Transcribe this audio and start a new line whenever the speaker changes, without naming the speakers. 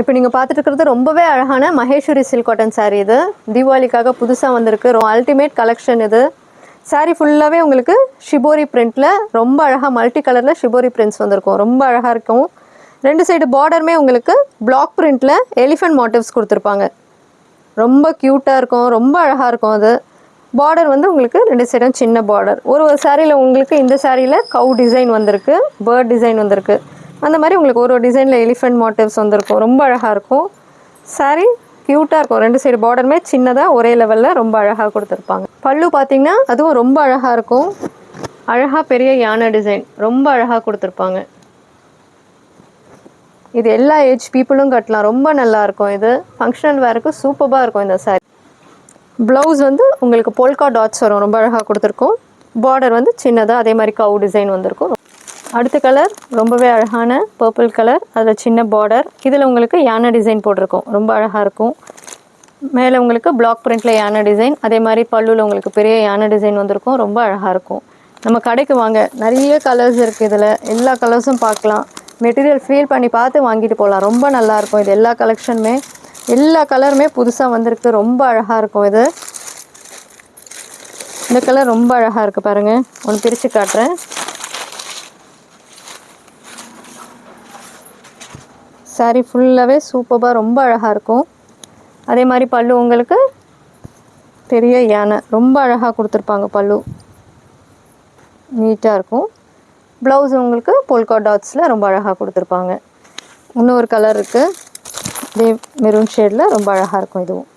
இப்போ நீங்கள் பார்த்துட்டு இருக்கிறது ரொம்பவே அழகான மகேஸ்வரி சில்க் காட்டன் சாரீ. இது தீபாவளிக்காக புதுசாக வந்திருக்கு. அல்டிமேட் கலெக்ஷன் இது. சாரீ ஃபுல்லாகவே உங்களுக்கு ஷிபோரி பிரிண்ட்டில் ரொம்ப அழகாக மல்டி கலரில் ஷிபோரி பிரிண்ட்ஸ் வந்திருக்கும். ரொம்ப அழகாக இருக்கும். 2 சைடு பார்டருமே உங்களுக்கு பிளாக் பிரிண்ட்டில் எலிஃபென்ட் மோட்டிவ்ஸ் கொடுத்துருப்பாங்க. ரொம்ப க்யூட்டாக இருக்கும். ரொம்ப அழகாக இருக்கும். அது பார்டர் வந்து உங்களுக்கு 2 சைடும் சின்ன பார்டர். ஒரு சாரியில் உங்களுக்கு இந்த சாரியில் கவு டிசைன் வந்திருக்கு, பேர்ட் டிசைன் வந்திருக்கு. அந்த மாதிரி உங்களுக்கு ஒரு டிசைனில் எலிஃபென்ட் மோட்டிவ்ஸ் வந்திருக்கும். ரொம்ப அழகாக இருக்கும். சாரீ க்யூட்டாக இருக்கும். 2 சைடு பார்டருமே சின்னதாக ஒரே லெவலில் ரொம்ப அழகாக கொடுத்துருப்பாங்க. பல்லு பார்த்திங்கன்னா அதுவும் ரொம்ப அழகாக இருக்கும். அழகாக பெரிய யானை டிசைன் ரொம்ப அழகாக கொடுத்துருப்பாங்க. இது எல்லா ஏஜ் பீப்புளும் கட்டலாம். ரொம்ப நல்லாயிருக்கும். இது ஃபங்க்ஷனல் வேருக்கு சூப்பராக இருக்கும் இந்த சாரீ. ப்ளவுஸ் வந்து உங்களுக்கு போல்கா டாட்ஸ் வரும். ரொம்ப அழகாக கொடுத்துருக்கோம். பார்டர் வந்து சின்னதாக அதே மாதிரி கவு டிசைன் வந்திருக்கும். அடுத்த கலர் ரொம்பவே அழகான பர்பிள் கலர். அதில் சின்ன பார்டர். இதில் உங்களுக்கு யானை டிசைன் போட்டிருக்கோம். ரொம்ப அழகாக இருக்கும். மேலே உங்களுக்கு பிளாக் பிரிண்ட்டில் யானை டிசைன், அதே மாதிரி பல்லுவில் உங்களுக்கு பெரிய யானை டிசைன் வந்திருக்கும். ரொம்ப அழகாக இருக்கும். நம்ம கடைக்கு வாங்க, நிறைய கலர்ஸ் இருக்குது. இதில் எல்லா கலர்ஸும் பார்க்கலாம். மெட்டீரியல் ஃபீல் பண்ணி பார்த்து வாங்கிட்டு போகலாம். ரொம்ப நல்லாயிருக்கும். இது எல்லா கலெக்ஷனுமே எல்லா கலருமே புதுசாக வந்திருக்கு. ரொம்ப அழகாக இருக்கும். இது இந்த கலர் ரொம்ப அழகாக இருக்குது. பாருங்கள், ஒன்று பிரித்து காட்டுறேன். சாரீ ஃபுல்லாகவே சூப்பராக ரொம்ப அழகாக இருக்கும். அதே மாதிரி பல்லு உங்களுக்கு பெரிய யானை ரொம்ப அழகாக கொடுத்துருப்பாங்க. பல்லு நீட்டாக இருக்கும். ப்ளவுஸ் உங்களுக்கு போல்கா டாட்ஸில் ரொம்ப அழகாக கொடுத்துருப்பாங்க. இன்னொரு கலர் இருக்குது. இதே மெரூன் ஷேடில் ரொம்ப அழகாக இருக்கும். இதுவும்